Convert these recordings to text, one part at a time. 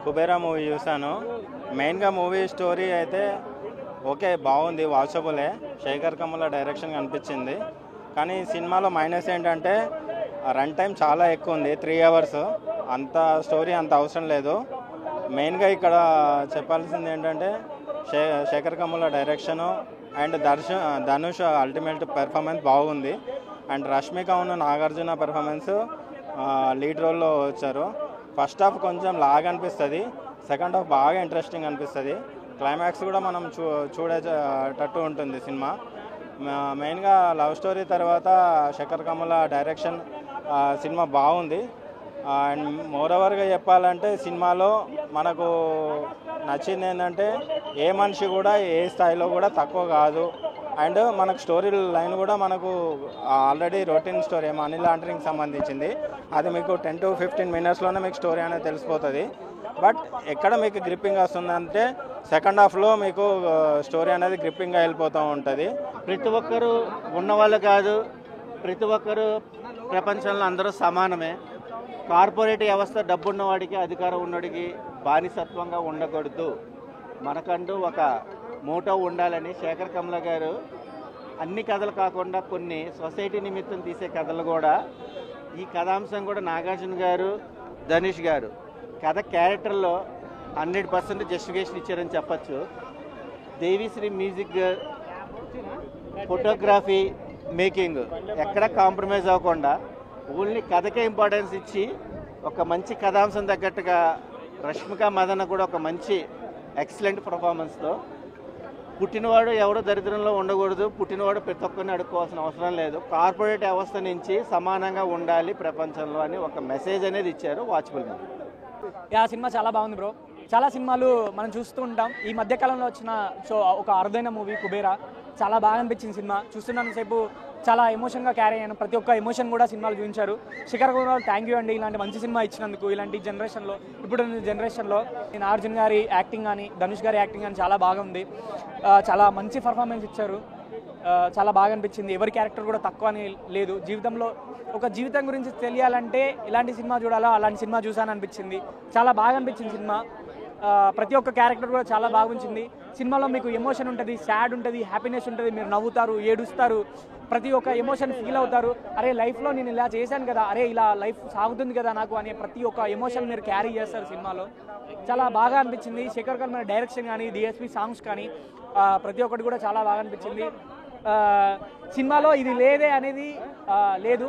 Kubera movie చూసాను. మెయిన్గా movie story అయితే ఓకే బాగుంది, వాచబులే. శేఖర్ కమ్ముల డైరెక్షన్ అనిపించింది. కానీ సినిమాలో మైనస్ ఏంటంటే రన్ టైం చాలా ఎక్కువ ఉంది, 3 hours. అంత స్టోరీ అంత అవసరం లేదు. మెయిన్గా ఇక్కడ చెప్పాల్సింది ఏంటంటే Shekhar Kammula direction and Dhanush ultimate performance బాగుంది. అండ్ రష్మిక ఉన్న నాగార్జున పెర్ఫార్మెన్స్ లీడ్ రోల్లో వచ్చారు. ఫస్ట్ హాఫ్ కొంచెం లాగ్ అనిపిస్తుంది, సెకండ్ హాఫ్ బాగా ఇంట్రెస్టింగ్ అనిపిస్తుంది. క్లైమాక్స్ కూడా మనం చూడేటట్టు ఉంటుంది సినిమా. మెయిన్గా లవ్ స్టోరీ తర్వాత శేఖర్ కమ్ముల డైరెక్షన్ సినిమా బాగుంది. అండ్ మోరోవర్గా చెప్పాలంటే సినిమాలో మనకు నచ్చింది ఏంటంటే ఏ మనిషి కూడా ఏ స్థాయిలో కూడా తక్కువ కాదు. అండ్ మనకు స్టోరీ లైన్ కూడా మనకు already routine story money laundering సంబంధించింది. అది మీకు 10 to 15 minutesలోనే మీకు స్టోరీ అనేది తెలిసిపోతుంది. బట్ ఎక్కడ మీకు గ్రిప్పింగ్ వస్తుందంటే సెకండ్ హాఫ్లో మీకు స్టోరీ అనేది గ్రిప్పింగ్గా వెళ్ళిపోతూ ఉంటుంది. ప్రతి ఒక్కరు ఉన్నవాళ్ళు కాదు, ప్రతి ఒక్కరు ప్రపంచంలో అందరూ సమానమే. కార్పొరేట్ వ్యవస్థ డబ్బున్నవాడికి అధికారం ఉన్నవాడికి బానిసత్వంగా ఉండకూడదు, మనకంటూ ఒక మోటో ఉండాలని శేఖర్ కమ్ముల గారు అన్ని కథలు కాకుండా కొన్ని సొసైటీ నిమిత్తం తీసే కథలు కూడా, ఈ కథాంశం కూడా నాగార్జున గారు ధనుష్ గారు కథ క్యారెక్టర్లో 100% జస్టిఫికేషన్ ఇచ్చారని చెప్పచ్చు. దేవిశ్రీ మ్యూజిక్, ఫోటోగ్రఫీ, మేకింగ్ ఎక్కడ కాంప్రమైజ్ అవ్వకుండా ఓన్లీ కథకే ఇంపార్టెన్స్ ఇచ్చి ఒక మంచి కథాంశం తగ్గట్టుగా రష్మిక మదన కూడా ఒక మంచి ఎక్సలెంట్ పర్ఫార్మెన్స్తో పుట్టినవాడు ఎవడో దరిద్రంలో ఉండకూడదు, పుట్టినవాడు ప్రతి ఒక్కరిని అడుక్కోవాల్సిన అవసరం లేదు, కార్పొరేట్ వ్యవస్థ నుంచి సమానంగా ఉండాలి ప్రపంచంలో అని ఒక మెసేజ్ అనేది ఇచ్చారు. Watchable movie. ఆ సినిమా చాలా బాగుంది బ్రో. చాలా సినిమాలు మనం చూస్తూ ఉంటాం. ఈ మధ్యకాలంలో వచ్చిన ఒక అరుదైన మూవీ కుబేరా చాలా బాగా అనిపించింది. సినిమా చూస్తున్నంతసేపు చాలా ఎమోషన్గా క్యారీ అయ్యాను. ప్రతి ఒక్క ఎమోషన్ కూడా సినిమాలు చూపించారు. శేఖర్ కమ్ముల థ్యాంక్ యూ అండి, ఇలాంటి మంచి సినిమా ఇచ్చినందుకు. ఇలాంటి జనరేషన్లో, ఇప్పుడు జనరేషన్లో నాగార్జున గారి యాక్టింగ్ కానీ ధనుష్ గారి యాక్టింగ్ కానీ చాలా బాగుంది. చాలా మంచి పర్ఫార్మెన్స్ ఇచ్చారు. చాలా బాగా అనిపించింది. ఎవరి క్యారెక్టర్ కూడా తక్కువ అని లేదు. జీవితంలో ఒక జీవితం గురించి తెలియాలంటే ఇలాంటి సినిమా చూడాలా, అలాంటి సినిమా చూసాను అనిపించింది. చాలా బాగా అనిపించింది సినిమా. ప్రతి ఒక్క క్యారెక్టర్ కూడా చాలా బాగుంచింది. సినిమాలో మీకు ఎమోషన్ ఉంటుంది, సాడ్ ఉంటుంది, హ్యాపీనెస్ ఉంటుంది, మీరు నవ్వుతారు, ఏడుస్తారు, ప్రతి ఒక్క ఎమోషన్ ఫీల్ అవుతారు. అరే లైఫ్లో నేను ఇలా చేశాను కదా, అరే ఇలా లైఫ్ సాగుతుంది కదా నాకు అనే ప్రతి ఒక్క ఎమోషన్ మీరు క్యారీ చేస్తారు సినిమాలో. చాలా బాగా అనిపించింది. శేఖర్ కమ్ముల డైరెక్షన్ కానీ, డిఎస్పి సాంగ్స్ కానీ ప్రతి ఒక్కటి కూడా చాలా బాగా అనిపించింది. సినిమాలో ఇది లేదే అనేది లేదు,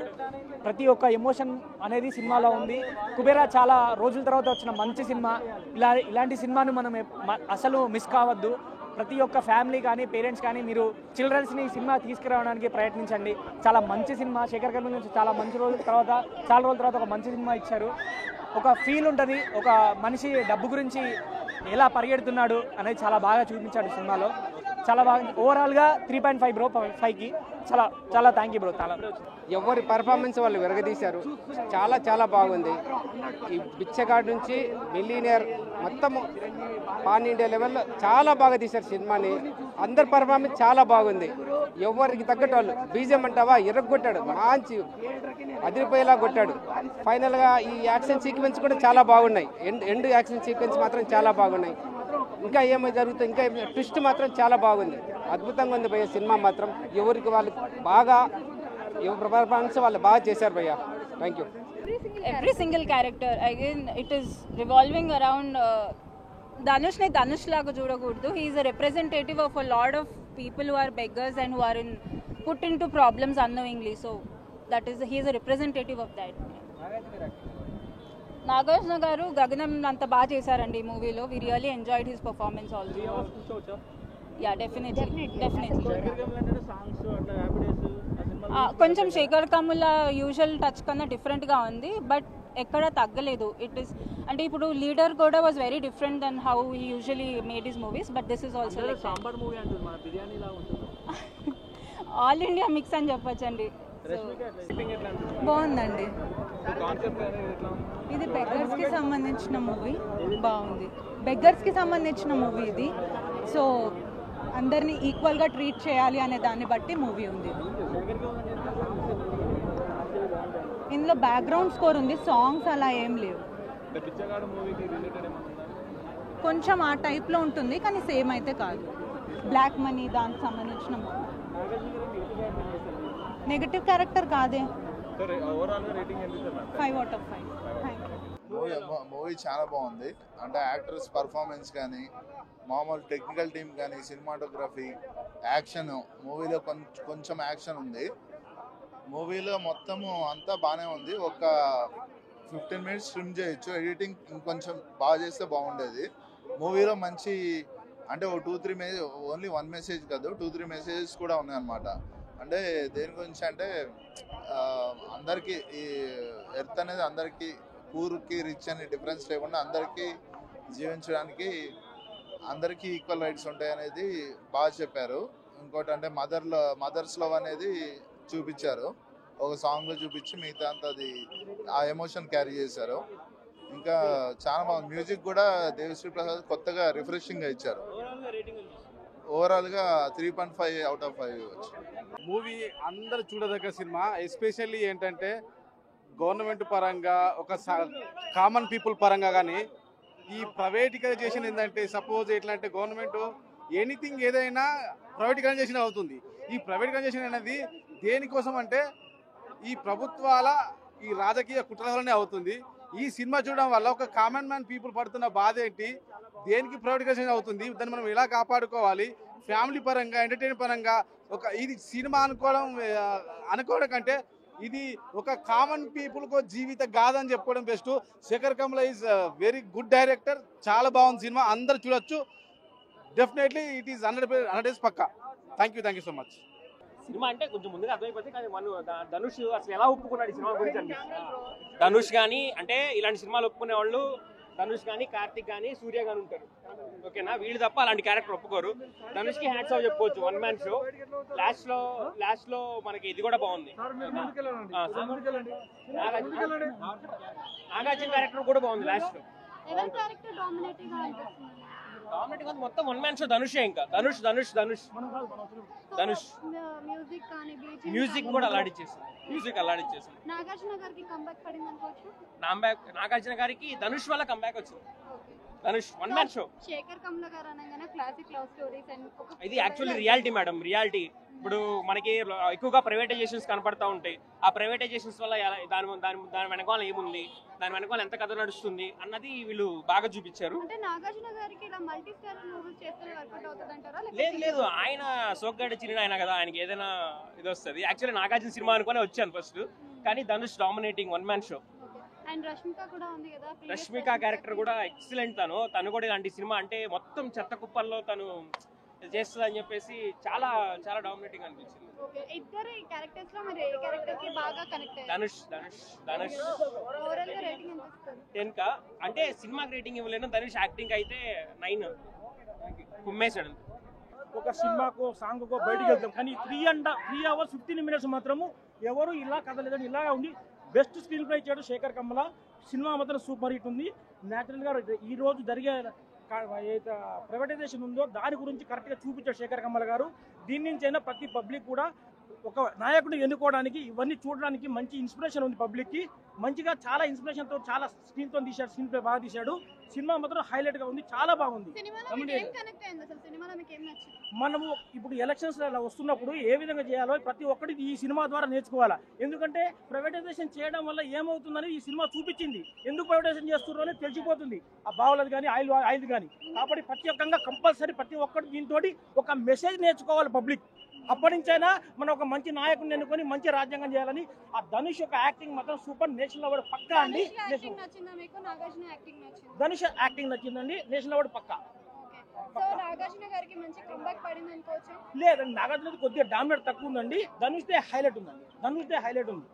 ప్రతి ఒక్క ఎమోషన్ అనేది సినిమాలో ఉంది. కుబేరా చాలా రోజుల తర్వాత వచ్చిన మంచి సినిమా. ఇలాంటి సినిమాను మనం అసలు మిస్ కావద్దు. ప్రతి ఒక్క ఫ్యామిలీ కానీ, పేరెంట్స్ కానీ మీరు చిల్డ్రన్స్ని సినిమా తీసుకురావడానికి ప్రయత్నించండి. చాలా మంచి సినిమా. శేఖర్ కమ్ముల నుంచి చాలా రోజుల తర్వాత ఒక మంచి సినిమా ఇచ్చారు. ఒక ఫీల్ ఉంటుంది, ఒక మనిషి డబ్బు గురించి ఎలా పరిగెడుతున్నాడు అనేది చాలా బాగా చూపించాడు సినిమాలో. చాలా బాగా ఓవరాల్గా 3.5 బ్రో, 5కి చాలా థ్యాంక్ యూ బ్రో. చాలా ఎవరి పర్ఫార్మెన్స్ వాళ్ళు విరగదీశారు. చాలా బాగుంది. ఈ బిచ్చగాడ్ నుంచి మిలీనియర్ మొత్తం పాన్ ఇండియా లెవెల్లో చాలా బాగా తీశారు సినిమాని. అందరి పర్ఫార్మెన్స్ చాలా బాగుంది. ఎవరికి తగ్గట్టు వాళ్ళు. బీజం అంటావా ఇరగొట్టాడు, మంచి అదిరిపోయేలా కొట్టాడు. ఫైనల్గా ఈ యాక్షన్ సీక్వెన్స్ కూడా చాలా బాగున్నాయి. ఎండ్ యాక్షన్ సీక్వెన్స్ మాత్రం చాలా బాగున్నాయి. ఇంకా ఏమో జరుగుతుంది, ఇంకా ట్విస్ట్ మాత్రం చాలా బాగుంది. అద్భుతంగా ఉంది భయ్య సినిమా మాత్రం. ఎవరికి వాళ్ళు బాగా ఎవరి పర్ఫార్మెన్స్ వాళ్ళు బాగా చేశారు భయ్య. Thank you. Every single character, again it is revolving around Dhanushne Dhanush laga చూడకూడదు. He is a representative of a lot of people who are beggars and who are put into problems unknowingly. So that is, he is a representative of that. Nagarjuna garu గగనం అంత బాగా చేశారండి ఈ మూవీలో. We really enjoyed his performance also. Yeah definitely. కొంచెం Shekhar Kammula usual touch కన్నా డిఫరెంట్గా ఉంది, బట్ ఎక్కడ తగ్గలేదు. ఇట్ ఈస్ అంటే ఇప్పుడు లీడర్ కూడా was very different then how he usually made his movies, but this is also all India mix అని చెప్పొచ్చండి. బాగుందండి. ఇది బెగ్గర్స్కి సంబంధించిన మూవీ. బాగుంది. బెగ్గర్స్కి సంబంధించిన మూవీ ఇది. సో అందరినీ ఈక్వల్గా ట్రీట్ చేయాలి అనే దాన్ని బట్టి మూవీ ఉంది. ఇందులో బ్యాక్గ్రౌండ్ స్కోర్ ఉంది, సాంగ్స్ అలా ఏం లేవు. కొంచెం ఆ టైప్లో ఉంటుంది కానీ సేమ్ అయితే కాదు. బ్లాక్ మనీ దానికి సంబంధించిన మూవీ. నెగటివ్ క్యారెక్టర్ కాదే. 5/5. మూవీ చాలా బాగుంది. అంటే యాక్టర్స్ పర్ఫార్మెన్స్ కానీ, మామూలు టెక్నికల్ టీమ్ కానీ, సినిమాటోగ్రఫీ, యాక్షన్, మూవీలో కొంచెం యాక్షన్ ఉంది. మూవీలో మొత్తము అంతా బాగానే ఉంది. ఒక 15 మినిట్స్ స్ట్రిమ్ చేయొచ్చు. ఎడిటింగ్ ఇంకొంచెం బాగా చేస్తే బాగుండేది. మూవీలో మంచి అంటే ఒక 2-3 ఓన్లీ 1 మెసేజ్ కాదు, 2-3 మెసేజెస్ కూడా ఉన్నాయన్నమాట. అంటే దేని గురించి అంటే అందరికీ ఈ ఎర్త్ అనేది అందరికీ పూర్కి రిచ్ అని డిఫరెన్స్ లేకుండా అందరికీ జీవించడానికి అందరికీ ఈక్వల్ రైట్స్ ఉంటాయి అనేది బాగా చెప్పారు. ఇంకోటి అంటే మదర్స్ లవ్ అనేది చూపించారు. ఒక సాంగ్లో చూపించి మిగతా అంతా అది ఆ ఎమోషన్ క్యారీ చేశారు. ఇంకా చాలా బాగుంది. మ్యూజిక్ కూడా దేవిశ్రీ ప్రసాద్ కొత్తగా రిఫ్రెషింగ్గా ఇచ్చారు. ఓవరాల్గా 3.5/5 వచ్చి మూవీ అందరు చూడదగ్గ సినిమా. ఎస్పెషల్లీ ఏంటంటే గవర్నమెంట్ పరంగా ఒక కామన్ పీపుల్ పరంగా కానీ ఈ ప్రైవేటికైజేషన్ ఏంటంటే సపోజ్ ఎట్లా అంటే గవర్నమెంట్ ఎనీథింగ్ ఏదైనా ప్రైవేటికైజేషన్ అవుతుంది. ఈ ప్రైవేటికైజేషన్ అనేది దేనికోసం అంటే ఈ ప్రభుత్వాల ఈ రాజకీయ కుట్రలనే అవుతుంది. ఈ సినిమా చూడడం వల్ల ఒక కామన్ మ్యాన్ పీపుల్ పడుతున్న బాధ ఏంటి, దేనికి ప్రైవేటికైజేషన్ అవుతుంది, దాన్ని మనం ఎలా కాపాడుకోవాలి, ఫ్యామిలీ పరంగా ఎంటర్టైన్ పరంగా ఇది సినిమా అనుకోవడం కంటే ఇది ఒక కామన్ పీపుల్కు జీవిత గాథ అని చెప్పుకోవడం best. Shekhar Kammula is very good director. చాలా బాగుంది సినిమా, అందరు చూడొచ్చు. డెఫినెట్లీ ఇట్ ఈస్ 100% పక్కా. Thank you so much. సినిమా అంటే కొంచెం ముందుగా అర్థమైపోతే కానీ ధనుష్ అసలు ఎలా ఒప్పుకున్నాడు ఈ సినిమా గురించి అనిపిస్తుంది. ధనుష్ కానీ అంటే ఇలాంటి సినిమాలు ఒప్పుకునే వాళ్ళు ధనుష్ కానీ, కార్తిక్ కానీ, సూర్య కానీ ఉంటారు. ఓకేనా, వీళ్ళు తప్ప అలాంటి క్యారెక్టర్ ఒప్పుకోరు. ధనుష్కి హ్యాట్స్ ఆఫ్ చెప్పుకోవచ్చు. 1 మ్యాన్ షో. లాస్ట్ లో మనకి ఇది కూడా బాగుంది. నాగార్జున క్యారెక్టర్ కూడా బాగుంది లాస్ట్ లో. డామినేటింగ్ మొత్తం 1 మ్యాన్ షో ధనుషే. ఇంకా ధనుష్ మ్యూజిక్ కూడా అలాడిచ్చేసారు. నాగార్జున గారికి ధనుష్ వల్ల కంబ్యాక్ వచ్చింది. Dhanush 1 man show. శేఖర్ కమ్ల గారు అనగానే క్లాసిక్ లవ్ స్టోరీస్ అండ్ ఇది యాక్చువల్లీ రియాలిటీ మేడం. రియాలిటీ ఇప్పుడు మనకి ఎక్కువగా ప్రైవేటైజేషన్స్ కనపడతా ఉంటాయి. ఆ ప్రైవేటైజేషన్స్ వల్ల దాని వెనకాల ఏముంది, దాని వెనకాల ఎంత కథ నడుస్తుంది అన్నది వీళ్ళు బాగా చూపించారు. అంటే నాగార్జున గారికి ఇలా మల్టీ స్టార్ మూవీస్ చేస్తే వర్కౌట్ అవుతుందంటారా? లేదు ఆయన సోగ్గాడ చిన్న ఆయన కదా, ఆయనకి ఏదైనా ఇది వస్తుంది. యాక్చువల్లీ నాగార్జున సినిమా అనుకునే వచ్చాను ఫస్ట్, కానీ Dhanush dominating 1 man show. And Rashmika కూడా ఉంది కదా, రష్మిక క్యారెక్టర్ కూడా ఎక్సలెంట్. తను కూడా ఇలాంటి సినిమా అంటే మొత్తం చెత్త కుప్పల్లో తను చేస్తుంది అని చెప్పేసి చాలా చాలా డామినేటింగ్ అనిపించింది. ఇద్దరు ఈ క్యారెక్టర్స్ లో మీరు ఏ క్యారెక్టర్ కి బాగా కనెక్ట్ అయ్యారు? ధనుష్ ఓవరాల్ గా రేటింగ్ ఎంత ఇస్తారు? 10 కా అంటే సినిమాకి రేటింగ్ ఇవ్వలేను. ధనుష్ యాక్టింగ్ అయితే 9 కుమ్మేశాడు. ఒక సినిమాకో సాంగ్కో బయటికి వెళ్తాం, కానీ 3 hours 15 minutes మాత్రము ఎవరు ఇలా కదలేదని ఇలా ఉండి బెస్ట్ స్క్రీన్ ప్లే ఇచ్చాడు శేఖర్ కమ్ల. సినిమా మాత్రం సూపర్ హిట్ ఉంది. న్యాచురల్గా ఈ రోజు జరిగే ఏదైతే ప్రైవేటైజేషన్ ఉందో దాని గురించి కరెక్ట్గా చూపించాడు శేఖర్ కమ్ల గారు. దీని నుంచి అయినా ప్రతి పబ్లిక్ కూడా ఒక నాయకుడిని ఎన్నుకోవడానికి ఇవన్నీ చూడడానికి మంచి ఇన్స్పిరేషన్ ఉంది పబ్లిక్కి. మంచిగా చాలా ఇన్స్పిరేషన్తో చాలా స్క్రీన్తో తీశాడు. స్క్రీన్ ప్లే బాగా తీశాడు. సినిమా మాత్రం హైలైట్గా ఉంది, చాలా బాగుంది. మనము ఇప్పుడు ఎలక్షన్స్ వస్తున్నప్పుడు ఏ విధంగా చేయాలో ప్రతి ఒక్కటి ఈ సినిమా ద్వారా నేర్చుకోవాలా. ఎందుకంటే ప్రైవేటైజేషన్ చేయడం వల్ల ఏమవుతుందని ఈ సినిమా చూపించింది. ఎందుకు ప్రైవేటైజేషన్ చేస్తున్నారో అనేది తెలిసిపోతుంది. ఆ బావులది కానీ ఆయిల్ కానీ. కాబట్టి ప్రత్యేకంగా కంపల్సరీ ప్రతి ఒక్కటి దీంతో ఒక మెసేజ్ నేర్చుకోవాలి పబ్లిక్. అప్పటి నుంచైనా మనం ఒక మంచి నాయకుడిని ఎన్నుకొని మంచి రాజ్యాంగం చేయాలని. ఆ ధనుష్ యొక్క యాక్టింగ్ మాత్రం సూపర్. నేషనల్ అవార్డు పక్కా అండి. ధనుష్ యాక్టింగ్ నచ్చిందండి. నేషనల్ అవార్డు పక్కా. లేదండి, నాగార్జున కొద్దిగా డామినేట్ తక్కువ ఉందండి. ధనుష్ హైలైట్ ఉందండి. ఉంది.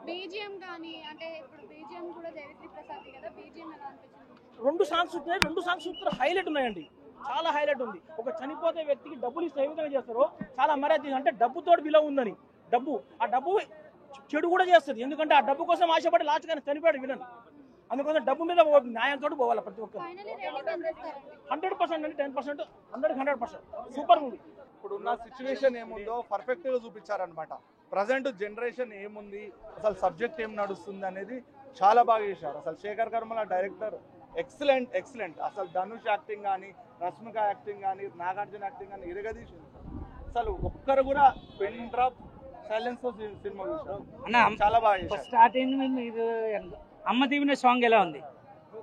బీజిఎం కానీ అంటే ఇప్పుడు బీజిఎం కూడా దేవిశ్రీ ప్రసాద్ కదా, బీజిఎం ఎలా అనిపించింది? 2 సాంగ్స్ ఉన్నాయి. 2 సాంగ్స్ సూపర్ హైలైట్ ఉన్నాయండి. చాలా హైలైట్ ఉంది. ఒక చనిపోతే వ్యక్తికి డబ్బులు ఇస్తే ఏ విధంగా చేస్తారో చాలా మర్యాద. అంటే డబ్బుతో విలువ ఉందని. ఆ డబ్బు చెడు కూడా చేస్తుంది. ఎందుకంటే ఆ డబ్బు కోసం ఆశపడి లాస్ట్ కానీ చనిపోయాడు విలన్. అందుకోసం డబ్బు మీద న్యాయంతో పోవాలి ప్రతి ఒక్కరు. 100% అండి. 10%, 100% సూపర్ మూవీ. ఇప్పుడు ఉన్న సిచ్యువేషన్ ఏముందో పర్ఫెక్ట్ గా చూపించారనమాట. ప్రజెంట్ జనరేషన్ ఏముంది, అసలు సబ్జెక్ట్ ఏం నడుస్తుంది అనేది చాలా బాగా చేశారు. అసలు శేఖర్ కమ్ల డైరెక్టర్ ఎక్సలెంట్ అసలు ధనుష్ యాక్టింగ్ కానీ, రష్మిక యాక్టింగ్ కానీ, నాగార్జున యాక్టింగ్ కానీ ఇరగదీసింది. అసలు ఒక్కరు కూడా పెన్ డ్రాప్ సైలెన్స్ తో సినిమా చూసారు. చాలా బాగా చేశారు. స్టార్టింగ్ మీరు అమ్మ దీవిన సాంగ్ ఎలా ఉంది?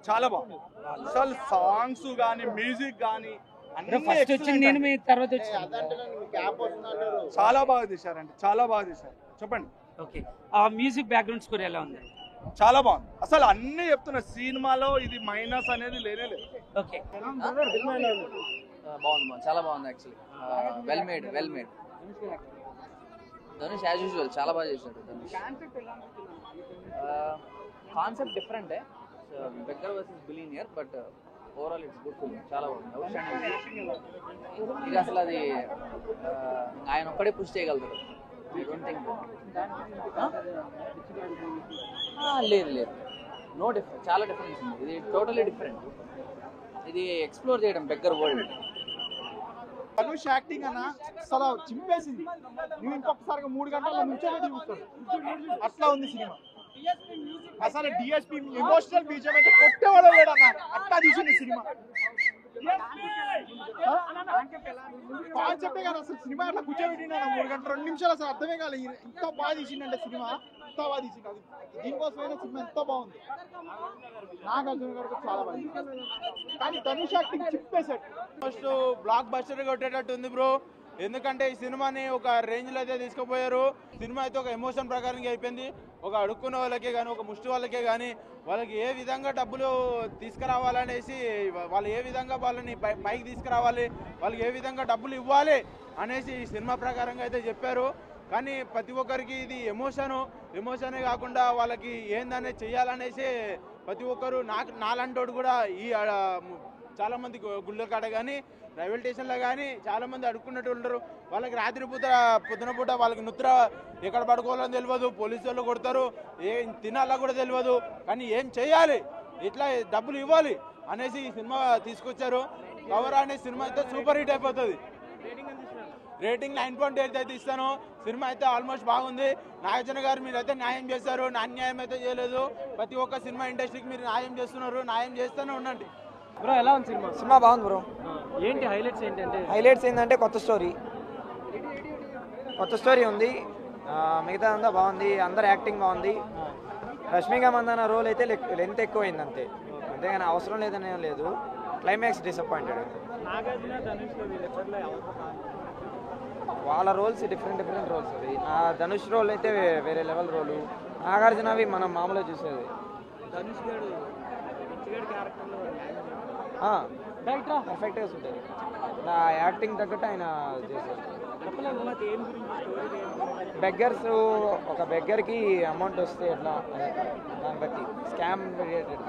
చాలా బాగుంది. అసలు సాంగ్స్ కానీ, మ్యూజిక్ కానీ ఫస్ట్ వచ్చింది నేను, మీ తర్వాత వచ్చింది. చాలా బాగా తీశారండి, చాలా బాగా తీశారు. చెప్పండి. ఓకే, ఆ మ్యూజిక్ బ్యాక్గ్రౌండ్ స్కోర్ ఎలా ఉంది? చాలా బాగుంది. అసలు అన్ని చెప్తున్నా, సినిమాలో ఇది మైనస్ అనేది లేనే లేదు. ఓకే, బాగుంది, చాలా బాగుంది actually. Well made Dhanush as usual చాలా బాగా చేశాడు ధనుష్. కాన్సెప్ట్ డిఫరెంటే, beggar versus billionaire, but overall it's good film. చాలా బాగుంది, అవుట్స్టాండింగ్. ఇది అసలు అది ఆయన ఒక్కడే పుష్ చేయగలుగుతాడు. I don't think. లేదు, నో డిఫరెన్స్, చాలా డిఫరెన్స్ ఉంది. ఇది టోటలీ డిఫరెంట్. ఇది ఎక్స్ప్లోర్ చేయడం బెగ్గర్ వరల్డ్. ధనుష్ యాక్టింగ్ అన్న అసలు చింపేసింది. నువ్వు ఇంకొకసారిగా 3 గంటల నుంచోబెట్టి చూస్తాడు, అట్లా ఉంది సినిమా. అసలు డిఎస్పీ ఎమోషనల్ బీజం అయితే కొట్టేవాడు లేడన్న, అట్లా తీసింది సినిమా. కాన్సెప్టే కానీ అసలు సినిమా అట్లా కూర్చోబెట్టిన 3 గంటల 2 నిమిషాలు అసలు అర్థమే కాలేదు. ఇంత బాగా తీసిందంటే సినిమా, ఇంత బాగా తీసింది. అది దీనికోసమైనా సినిమా ఎంత బాగుంది. నాగార్జున గారు చాలా బాగా, కానీ ధనుష్ యాక్టింగ్ చింపేశాడు. ఫస్ట్ బ్లాక్ బస్టర్ కొట్టేటట్టు ఉంది బ్రో. ఎందుకంటే ఈ సినిమాని ఒక రేంజ్లో అయితే తీసుకుపోయారు. సినిమా అయితే ఒక ఎమోషన్ ప్రకారంగా అయిపోయింది. ఒక అడుక్కున్న వాళ్ళకే కానీ, ఒక ముష్టి వాళ్ళకే కానీ, వాళ్ళకి ఏ విధంగా డబ్బులు తీసుకురావాలనేసి, వాళ్ళు ఏ విధంగా వాళ్ళని పైకి తీసుకురావాలి, వాళ్ళకి ఏ విధంగా డబ్బులు ఇవ్వాలి అనేసి ఈ సినిమా ప్రకారంగా అయితే చెప్పారు. కానీ ప్రతి ఒక్కరికి ఇది ఎమోషనే కాకుండా వాళ్ళకి ఏందనేది చెయ్యాలనేసి ప్రతి ఒక్కరు నాలంటోడు కూడా ఈ చాలామంది గుళ్ళ కాడ కానీ, రైల్వే స్టేషన్లో కానీ చాలామంది అడుక్కున్నట్టు ఉంటారు. వాళ్ళకి రాత్రి పొద్దున పూట వాళ్ళకి నిద్ర ఎక్కడ పడుకోవాలని తెలియదు, పోలీసు వాళ్ళు కొడతారు, ఏం తినాలా కూడా తెలియదు. కానీ ఏం చేయాలి, ఇట్లా డబ్బులు ఇవ్వాలి అనేసి ఈ సినిమా తీసుకొచ్చారు. కవర్ అనే సినిమా అయితే సూపర్ హిట్ అయిపోతుంది. రేటింగ్ 9.8 అయితే ఇస్తాను. సినిమా అయితే ఆల్మోస్ట్ బాగుంది. నాగార్జున గారు మీరైతే న్యాయం చేశారు, అన్యాయం అయితే చేయలేదు. ప్రతి ఒక్క సినిమా ఇండస్ట్రీకి మీరు న్యాయం చేస్తున్నారు, న్యాయం చేస్తూనే ఉండండి. బ్రో ఎలా ఉంది సినిమా? సినిమా బాగుంది బ్రో. ఏంటి హైలైట్స్ ఏంటంటే? హైలైట్స్ ఏంటంటే కొత్త స్టోరీ ఉంది. మిగతా అంతా బాగుంది, అందరు యాక్టింగ్ బాగుంది. రష్మిక మందాన రోల్ అయితే లెంత్ ఎక్కువైంది అంతే, అంతేగాని అవసరం లేదనే లేదు. Climax disappointed. వాళ్ళ రోల్స్ డిఫరెంట్ రోల్స్. అది ధనుష్ రోల్ అయితే వేరే లెవెల్ రోలు, నాగార్జునవి మనం మామూలుగా చూసేది. ధనుష్ గారు పర్ఫెక్ట్గా ఉంటుంది. నా యాక్టింగ్ తగ్గట్టు ఆయన చేశారు. బెగ్గర్స్, ఒక బెగ్గర్కి అమౌంట్ వస్తే ఎట్లా, దాన్ని బట్టి స్కామ్ రిలేటెడ్.